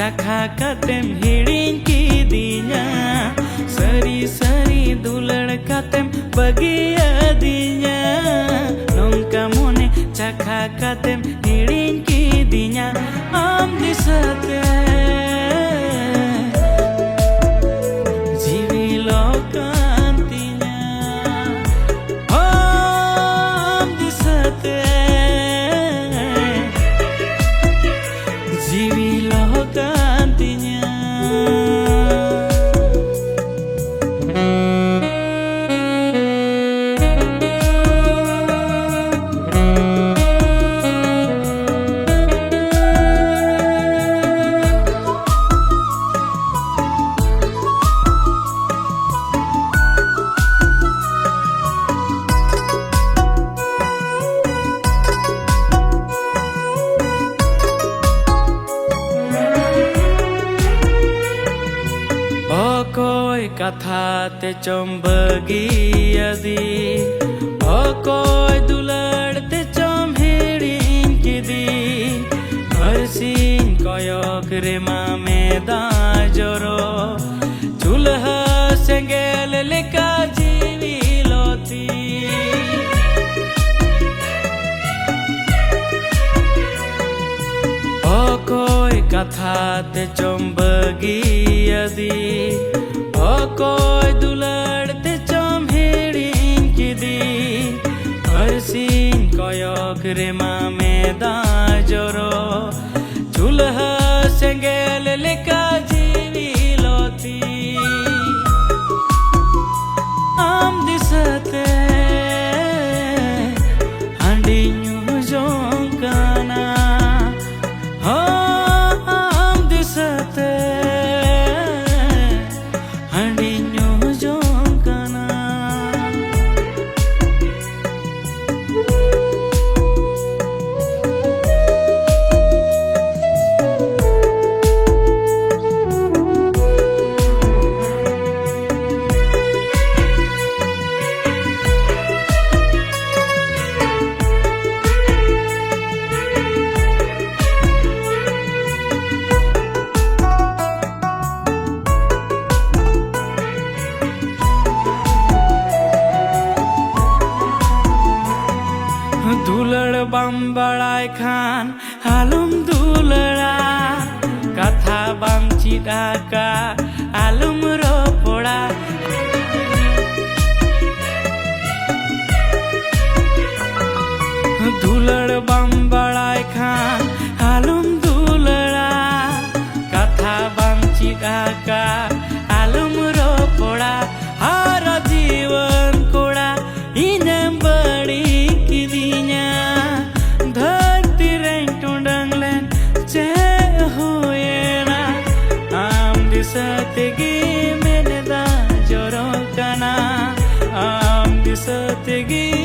ᱪᱟᱠᱷᱟ ᱠᱟᱛᱮᱢ ᱦᱤᱲᱤᱧ ᱠᱤᱫᱤᱧᱟ ᱥᱟᱹᱨᱤ ᱥᱟᱹᱨᱤ ᱫᱩᱞᱟᱹᱲ ᱠᱟᱛᱮᱢ ᱵᱟᱹᱜᱤᱭᱟᱫᱤᱧᱟ ᱱᱚᱝᱠᱟ ᱢᱚᱱᱮ ᱪᱟᱠᱷᱟ ᱠᱟᱛᱮᱢ ᱦᱤᱲᱤᱧ ᱠᱤᱫᱤᱧᱟ ᱟᱢ ᱫᱤᱥᱟᱹᱛᱮ ᱡᱤᱣᱤ ᱞᱚᱠᱟᱱ ᱛᱤᱧᱟ ᱟᱢ ᱫᱤᱥᱟᱹᱛᱮ jiwi lokan tinya Okoy katha te chom bagiyadi Okoy dulad te chom hirin kidi Harsin koyok re mame da joro Chulha sengel leka jiwi loti Okoy katha te chom bagiyadi Okoy dulad te chom hirin kidi Harsin koyok re mame da joro Chulha sengel leka jiwi loti Am disate handi nyu jongkana Am disate handi nyu jongkana दुलड़ बम बड़ाई खान आलम दुलड़ा कथा बम चिड़ा का आलम रो पोड़ा दुलड़ बम बड़ाई खान आलम दुलड़ा कथा बम चिड़ा का आलम रो पोड़ा हर जीवन कोड़ा इन्हें बड़ी Sategi meneda jorokana am disategi